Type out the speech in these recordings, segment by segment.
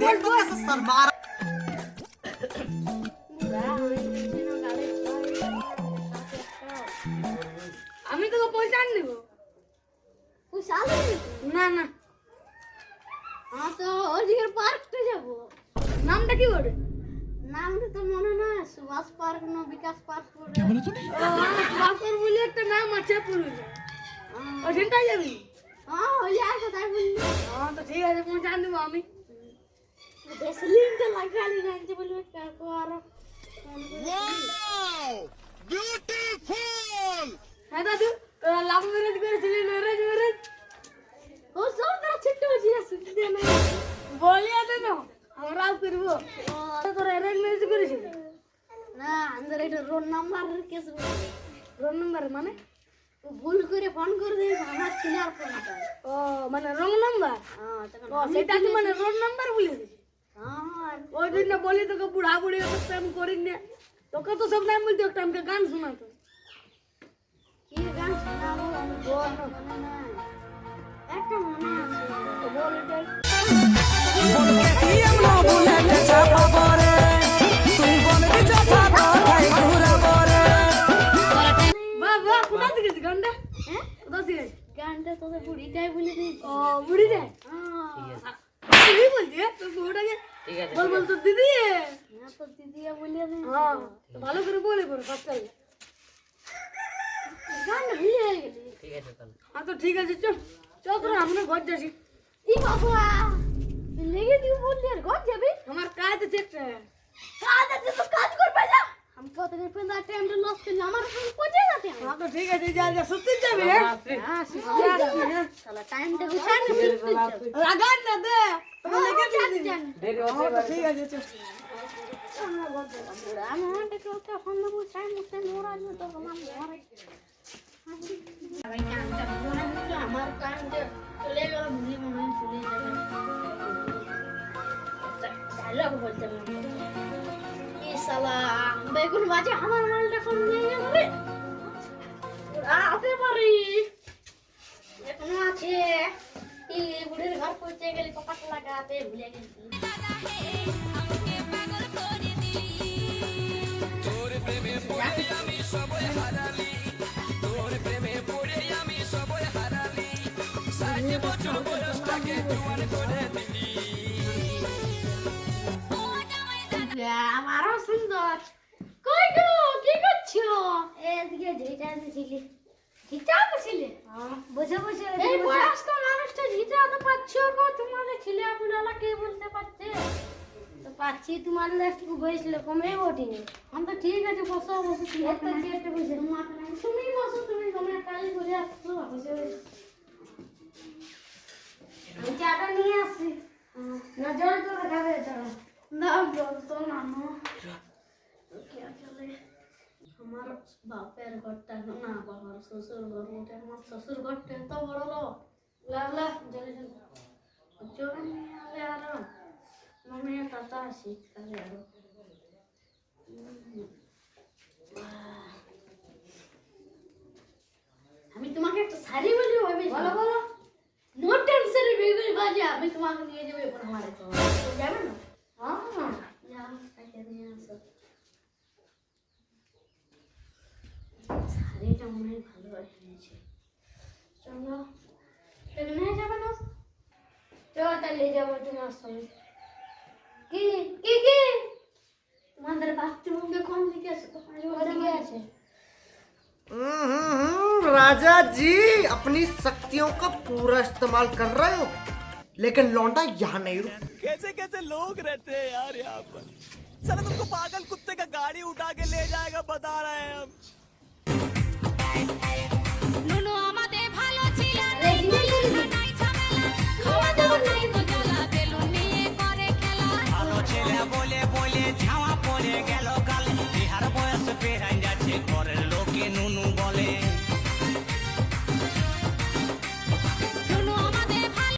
देख तो कैसा सरमार আমি তোকে পয়সা আনি দেবো পয়সা আনবি? না না তো ওদিকের পার্কটা যাবো। নামটা কি বলে নামটা তো মনে নয়, সুভাষ পার্ক না বিকাশ পার্ক বলে। বাপর বলে একটা নাম আছে পুরুলিয়া ওখানটাই যাবি ওই আর কোথায় বললি? তো ঠিক আছে পয়সা আনি দেবো আমি ভেসলিনটা লাগালি জানতে বলবে কাকু আরো। হ্যাঁ দাদু তোরা লাভ ম্যারেজ করেছিলি ম্যারেজ ম্যারেজ ও সব না ছোট হচ্ছে শুনতে দে না। বলিয়া দে না আমরাও করবো তোরা অ্যারেঞ্জ ম্যারেজ করেছিলি না আমাদের এটা road number case roll number মানে ভুল করে ফোন করে দিয়ে আমার ক্লিয়ার ফোনটা। ও মানে রং নাম্বার তখন ও সেটা কি মানে রোল নাম্বার বলে দিছি হ্যাঁ ওই জন্য বলি তোকে বুড়া বুড়ি তো প্রেম করি না তোকে তো সব নাম বলতে একটা আমাকে গান শোনাতো কি গান শোনাবো আমি বল মনে নাই। একটা মনে আছে তো বল এটাই বাহ বাহ কোথা থেকে গেছিস গানটা হ্যাঁ কোথা থেকে গেছিস? গানটা তোদের বুড়িটাই বলে দিয়েছি। ও বুড়ি রে তুই বলছি তোর বউটাকে বল বল তোর দিদি তো দিদিয়া বলে দিয়েছি। হ্যাঁ তো ভালো করে বলে করে ফাস্টাল গানটা ভুলে গেলি। হ্যাঁ তো ঠিক আছে চল চল তোরা আমরা ঘর যাচ্ছি ই বাবা তুই লেগে দিও বললি আর ঘর যাবি? আমার কাজ আছে একটা কাজ আছে তো কাজ করবে যা। আমি কতদিন পর্যন্ত টাইমটা লস করলি আমার ফোন পচে যাচ্ছে। হ্যাঁ তো ঠিক আছে যা যা সত্যি যাবি হ্যাঁ শালা টাইমটা গুছাই না ফিরতে রাগান না দে তোকে লেগে দিবি জান। হ্যাঁ তো ঠিক আছে চল বুড়া আমাকে তো একটা ফোন দেবো টাইম মতো নোরা নিয়ে তো আমার ঘরে আমার টাইমটা চলে গেল ভুলি মনে হয় চলে যাবে। ডায়লগ বলতে মনে হচ্ছে। এই শালা বেগুন বাজে আমার মালটা কম নিয়ে যাবে। আতে পারি এখনো আছে। এই বুড়ির ঘর পৌঁছে গেলে কপাট লাগাতে ভুলে গেছি। আমারও সুন্দর। কই গো কি করছো? এদিকে ঝিটা দিছিলি। ঝিটা দিছিলি? বসে বসে এই বয়স্ক মানুষটা ঝিটা তো পাচ্ছো গো। তোমাদের ছেলে আপনারা কে বলতে পারছে? তো পাচ্ছি তোমার একটু বসলে কমে ওঠেনি। আমি তো ঠিক আছে বসো বসো কি একটা চেয়ারটা বসে তুমি বসো তুমি তোমরা কাজ করে আসছো বসে বসে আমি চাটা নিয়ে আসছি। না জল তো খাবে চলো না জল তো নানো চলে। আমার বাপের ঘরটা না বাবার শ্বশুর ঘর ওটা আমার শ্বশুর ঘরটা এত বড় লোক লাগলা জলে চলে নিয়ে আলে আরো মনে কথা শীতকালে আরো আমি তোমাকে একটা শাড়ি বলি ভাবি বলো বলো নো টেনশন বেগুন বাজা আমি তোমাকে নিয়ে যাবো এবার আমার যাবে না হ্যাঁ যাও তাকে নিয়ে আসো শাড়িটা মনে হয় ভালো হয়েছে চলো নিয়ে যাবে না চলো তাহলে যাবো তোমার সঙ্গে কি কি কি তোমাদের বাথরুমে কোন দিকে আছে ওদিকে আছে राजा जी अपनी शक्तियों का पूरा इस्तेमाल कर रहे हो लेकिन लौंडा यहाँ नहीं रुक। कैसे कैसे लोग रहते हैं यार यहाँ पर। साला तुमको पागल कुत्ते का गाड़ी उठा के ले जाएगा बता रहे हैं हम। নুনু আমাদের ভালো ছিল নাই ঝামেলা খাওয়া দাওয়া নাই তো জ্বালা বেলুন নিয়ে করে খেলা ভালো ছেলে বলে বলে ঝাওয়া পড়ে গেল কাল বিহার বয়স পেরাই যাচ্ছে ঘরের লোকে নুনু বলে নুনু আমাদের ভালো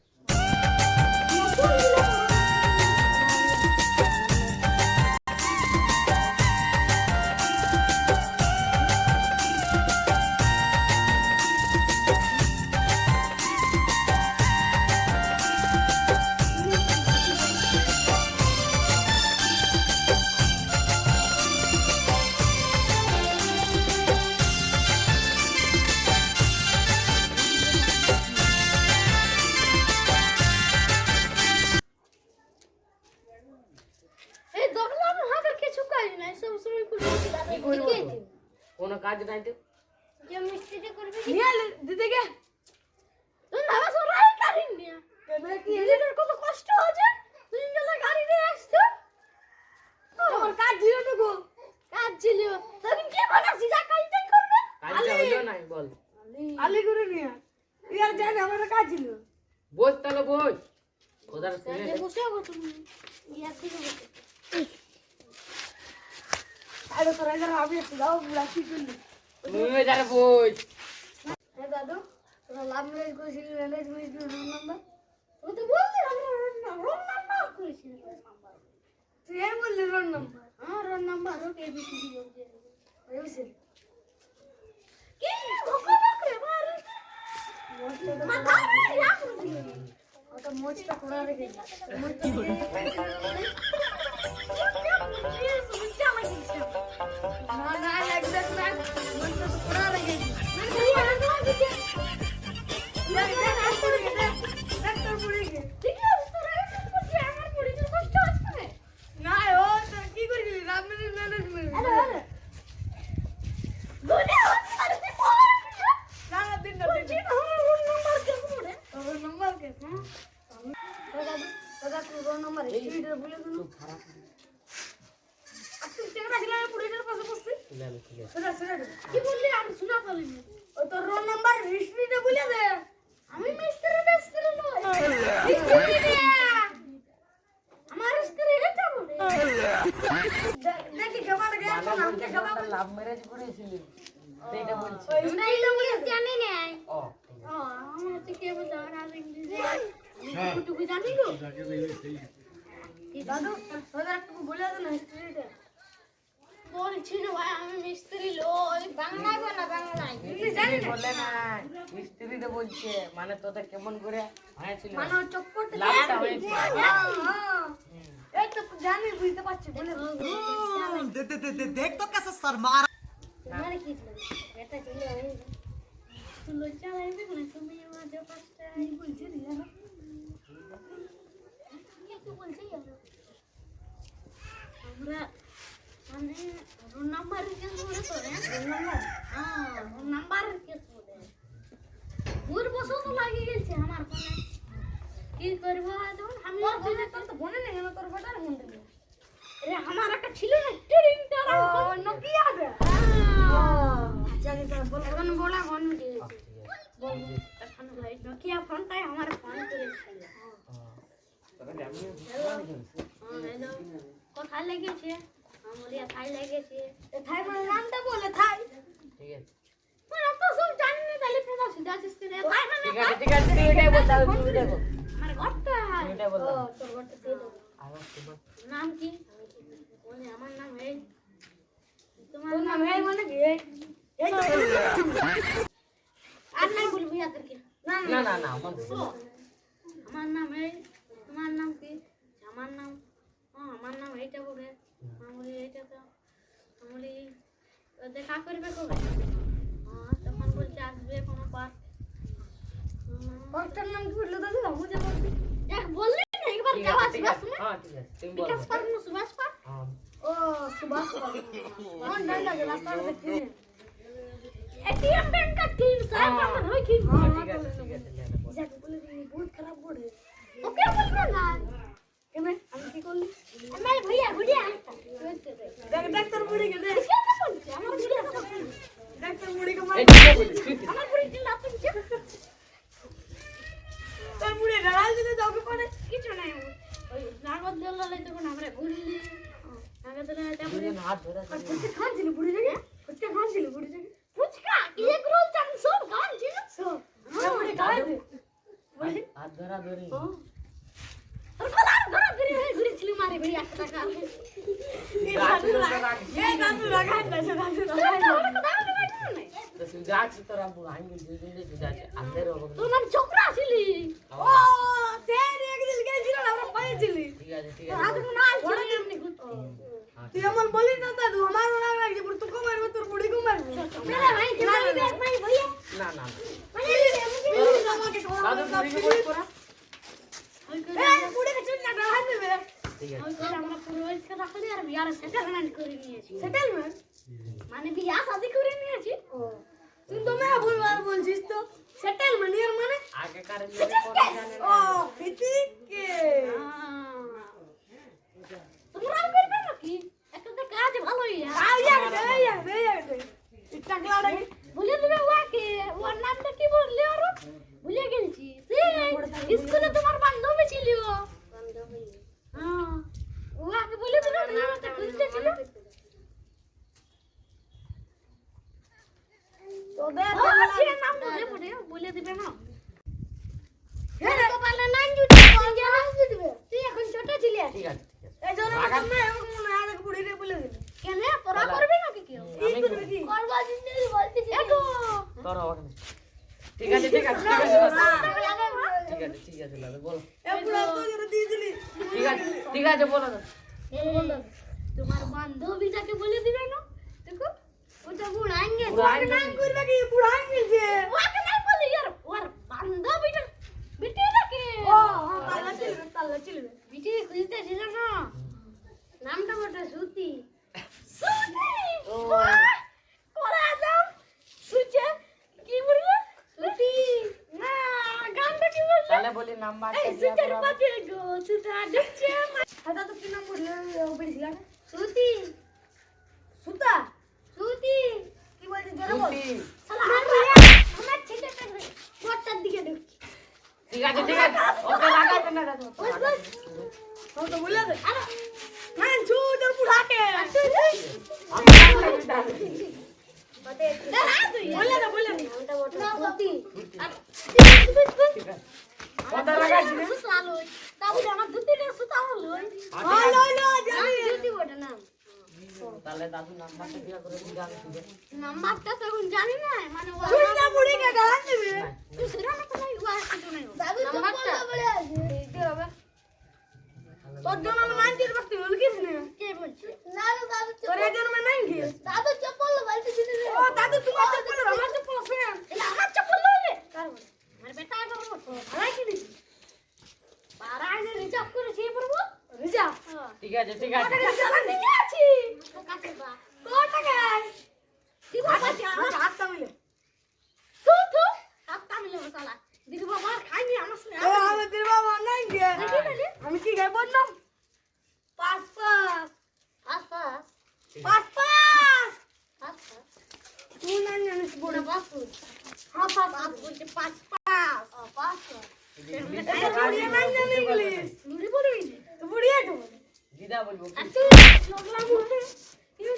কি করবো শিখিয়ে তো? দিও। কোনো কাজ নাই তো যে মিস্ত্রি করবে নিয়ে দিতে গে তুই ভাবা সরাই কারিন নিয়ে কেন কি এর কত কষ্ট হচ্ছে তুই গেলে গাড়ি নিয়ে আসছো তোমার কাজ ছিল না গো কাজ ছিল তখন কে বানাসি যা কাজটাই করবে কাজটা হলো না বল আলি করে নিয়ে ইয়ার জানি আমার কাজ ছিল বস তাহলে বস ওদার শুনে তাহলে বসে গো তুমি ইয়ার দিকে বসে আরে তোরা এর আমি একটু দাও লাঠি করলি তুমি যারে বস হ্যাঁ দাদু তোরা লাভ ম্যারেজ করেছিলি ম্যারেজ করেছিলি রোল নাম্বার ও তো বললি আমরা রোল নাম্বার করেছিলি তুই এই বললি রোল নাম্বার হ্যাঁ রোল নাম্বার ওকে এবিসিডি বলছে বুঝছিস কি ভোকা ভোকা মার মাথা ইয়া করছিস ওটা মোচটা কোড়া রেখে না না লাগবে না মোচটা তো কোড়া রেখে ডাক্তার পড়ে গে না ও তো কি করছিস রামনের ম্যানেজমেন্ট না না দিন না দিন নম্বর কে রোল নাম্বার স্পিডে বলে দিন আপনি চেংড়া ছিলেন পুলিশের পাশে বসছি সেটা সেটা কি বললি আমি শোনা পারিনি ও তোর রোল নাম্বার হিস্ট্রিটা বলে দে আমি মিস্ত্রি নয় আমার স্ত্রী এটা বলে দেখি জমা গে আমাকে জমা লাভ ম্যারেজ করেছিলি সেটা বলছি আমরা ইংলিশ জানি না ও ও আমার তো কে বলতে আর ইংলিশ টুকু জানি গো দাদু তোরা একটু বলে দে না হিস্ট্রিটা বলছি না ভাই আমি মিস্ত্রি লই বাংলায় বলা বাংলায় ইংলিশ জানি না বলে না মিস্ত্রিতে বলছে মানে তোদের কেমন করে হয়েছিল মানে চক্করটা লাভটা হয়েছিল এই তো জানি বুঝতে পারছি বলে দেখ তো कैसे शर्मा তোমার কি ছিল এটা ছিল তুই চালাইবে না তুমি আমার যে পাঁচটা কি বলছিস রে কি বলছি আমরা মানে রোল নাম্বার কেস বলে তো রোল নাম্বার হ্যাঁ রোল নাম্বার কেস বলে 2 বছর তো লাগি গেছে আমার ফোনে কি করব এখন আমি তোর ফোনে তোর তো ফোনে নেই না তোর বেটার ফোন থেকে আরে আমার একটা ছিল না টিরিং টারা ও নোকিয়া দে জানি তো বল এখন বলা ফোন দিয়েছে বল এখন ভাই নোকিয়া ফোনটাই আমার ফোন করেছিল হ্যালো কোথায় লেগেছে আমাদের থাই লেগেছে থাই মানে নামটা বলে থাই ঠিক আছে মানে তো সব জানি না তাহলে ফোন সিধা চিস্তি রে থাই মানে ঠিক আছে তুই এটাই বল তাহলে তুই এটাই বল আমার ঘরটা তুই এটাই বল ও তোর ঘরটা দিয়ে দেবো আবার তোমার নাম কি বলে আমার নাম এই তোমার তোর নাম এই মানে কি এই তো আর নাই বলবি আদেরকে না না না না আমার আমার নাম এই তোমার নাম কি আমার নাম আমার নাম এইটা বলে আমি এইটা তো আমি দেখা করবে কবে তখন বলছে আসবে কোনো পার ওটার নাম কি বললো দাদু বুঝে বলছি দেখ বললি না একবার ঠিক যাওয়া আছে ঠিক সুভাষ আছে হ্যাঁ ঠিক আছে তুমি বল বিকাশ পার না সুভাষ পার হ্যাঁ ও সুভাষ কোন ডাল লাগে রাস্তার দেখি এটিএম ব্যাংক का टीम साहब আমার হয় কি হ্যাঁ, ঠিক আছে ঠিক আছে লে বল যাকে বলে দিই বহুত খারাপ পড়ে ওকে বলবে না কেন আমি কি করলি আমার भैया गुड़िया দেখ দেখ তোর মুড়ি কে দেখ আমার गुड़िया দেখ তোর মুড়ি কে মার এই ঠিক আছে তুই আমার গুড়ি কি লাভ কি তোর মুড়ি ডাল দিতে দাও কে পারে কিছু নাই ওই নাগদ ললাই তখন আমরা ঘুরলি নাগদ ললাই তারপরে হাত ধরে আর ফুচকা খাচ্ছিলি বুড়ি থেকে ফুচকা খাচ্ছিলি বুড়ি থেকে ফুচকা এক রোল চান সব গান ছিল সব মুড়ি খাই দে হাত ধরা ধরি আর খোলা ঘর ঘুরে ছিল মারি ভরি 1 টাকা দাদু রাখা দাদু তো তুই যাচ্ছিস তোর আব্বু আঙ্গুল দিয়ে দিয়ে তুই যাচ্ছিস আন্দের হবে তোর নাম চক্রা ছিলি ও তের একদিন গেছিল আমরা পাইছিলি ঠিক আছে ঠিক আজ আছে মনে হয় বড় এমনি ঘুরতো তুই আমার বলি না দাদু আমার মনে হয় যে তুই মারবো তোর বুড়ি কো মারবো মেরে ভাই জমাই দে ভাই भैया না না না মানে আমাকে দাদু তুই কি বল করা এই বুড়ি কে চুল না ডাল দেবে ঠিক আছে ওই করে আমরা পুরো ইসকা রাখলি আর বিয়ার সেটেলমেন্ট করে নিয়েছি সেটেলমেন্ট মানে বিয়া শাদি করে নিয়েছি তুই তো মেয়ে ভুলবার বলছিস তো সেটেলমেন্ট এর মানে আগে কারে ও ফিটিকে তোমরা করবে নাকি একটা তো কাজ ভালোই ভুলে দিবে ওকে ওর নামটা কি বললি আর ভুলে গেছি সেই স্কুলে তোমার বান্ধবী ছিল হ্যাঁ ওকে বলে দিবে নামটা খুঁজতে ছিল তোদের নাম বলে পড়ে বলে দিবে না হ্যাঁ তো পারলে নাম জুটি দিবে তুই এখন ছোট ছিলি ঠিক আছে এই জন্য আমি এখন মনে আগে বুড়ি রে বলে দিল কেন তোরা করবি নাকি কেউ কি করবি কি করবা জিনিস বলতেছি এগো তোর হবে না ঠিক আছে ঠিক আছে ঠিক আছে দাদা বলো এ পুরো তো জোরে দিয়ে দিলি ঠিক আছে বলো না তোমার বান্ধবীটাকে বলে দিবে না দেখো ওটা বুড়াঙ্গে নাম করবে কি বুড়া গেছে ওকে নাই বলি यार ওর বান্ধবীটা বিটিটাকে ও তাল্লা চলবে বিটি খুঁজতে ছিল না নামটা বলতে সুতি সুতি কোরা দাও সুচে কি বললে সুতি না গানটা কি বললে তাহলে বলি নাম্বারটা এই দিয়া সুতার করো পাতে গো সুতা দেখছে হাতা তো কি নাম বললে বেরিয়ে গেল সুতি সুতা সুতি কি বলছিস জোরে বল আমার ছেলেটা কোটার দিকে ঢুকছে ঠিক আছে ওকে লাগাবে না দাদা ও তো বলে দে না ছু তোর বুড়াকে বলে দে সুতি কথা লাগাইছি না তাহলে আমার দুটিটা সুতা হলো লো জানি সুতি বটে না তাহলে দাদু নাম্বারটা দিয়া করে দিই আমি ঠিক আছে নাম্বারটা তো এখন জানি না মানে ও তুই না বুড়িকে গান দিবি তুই সেটা না তো নাই ও আসছে তো নাই দাদু তো নাম্বারটা বলে আছে কি হবে তোর জন্য আমি নাম দিয়ে বসতে বল কিস না কে বলছে দাদু তোর জন্য আমি নাম দিয়ে দাদু চপ্পল বলতে দিদি ও দাদু তোমার চপ্পল আমার চপ্পল আছে এটা আমার চপ্পল লইলে কার বলে আমার বেটা করব ভাড়া কি দিছি পাড়া আগে রিজার্ভ করে সেই পড়বো রিজা ঠিক আছে টাকা চালান দিয়ে আছি তো কাছে বা কত টাকা কি বাবা আমার হাতটা মিলে তু হাতটা মিলে বসালা দিদি বাবা খাইনি আমার সাথে ও আমি তোর বাবা নাই গিয়ে আমি কি গাই বললাম পাঁচ পাঁচ আস্তা পাঁচ পাঁচ আস্তা তুই না জানিস বড় বড় বাপু হ্যাঁ পাঁচ বাপ বলছে পাঁচ পাঁচ ও পাঁচ এটা বুড়িয়ে নাই জানি ইংলিশ নুরি বলবি তো বুড়িয়ে তো দিদা বলবো আর তুই লগলা মুখে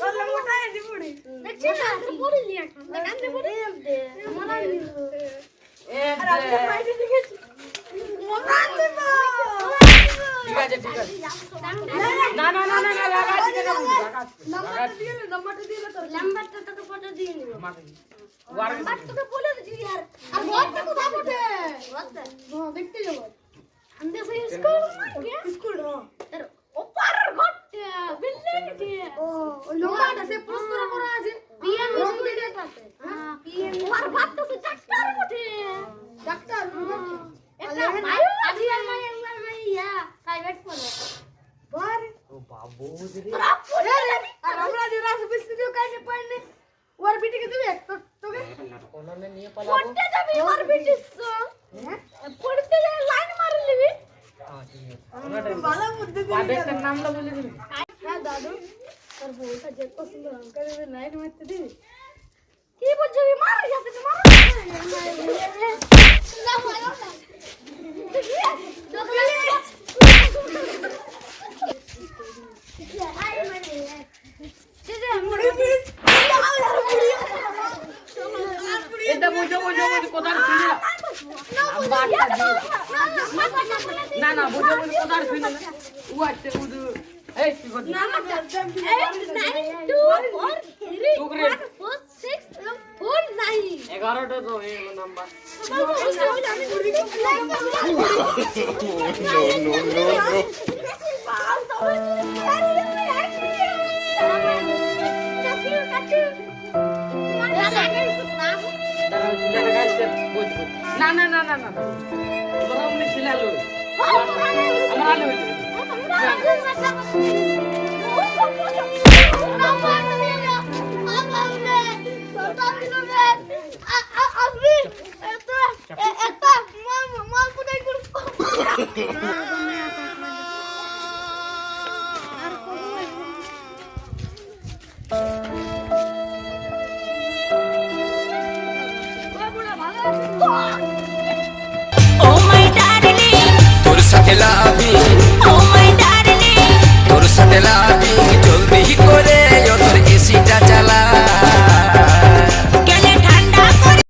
তোর মোটা আছে বুড়ি দেখছিস না তুই বলিনি এখন দেখাতে বলি আমার আর আমি বাইরে দেখেছি মোটা দেব ঠিক আছে না লাগাইছি না নাম্বারটা দিয়ে তোর নাম্বারটা তোকে ফটো দিয়ে নিব ওয়ার নাম্বার তোকে বলে দিছি यार আর ঘরটা কোথায় বটে ঘরটা হ্যাঁ দেখতে যাব আমাদের সেই স্কুল কি স্কুল হ্যাঁ তোর ওপার ঘরটা বিল্ডিং কি ও ওই লোকটা সে পুরস্কার করা আছে পিএম স্কুলের পাশে হ্যাঁ পিএম ওর ঘরটা তো ডাক্তার বটে ডাক্তার একটা মায়ু আদি আর মাইয়া প্রাইভেট পড়ে বার ও বাবু রে তোরা পড়ে আর আমরা যে রাস বিস্তিও কাটে পাইনি ওর বিটিকে দিবি তোকে কোননে নিয়ে পালাবো পড়তে যাবি ওর বিটিস পড়তে যাই লাইন মারি লিবি হ্যাঁ ঠিক আছে ভালো বুদ্ধি দিবি পাবের নামটা বলে দিবি হ্যাঁ দাদু তোর বউটা যে পছন্দ আমাকে নাইট মারতে দিবি কি বুঝবি মার যাতে মার না মারো না এটা বুঝো কোথার ছিল নাম্বারটা দিও না বুঝো কোথার ছিল না ও আছে বুঝো এই কি করছিস না না জব দিবি 11টা তো এই নাম্বার না তোরা অমনি ছিলালো আমার আলো Mama, না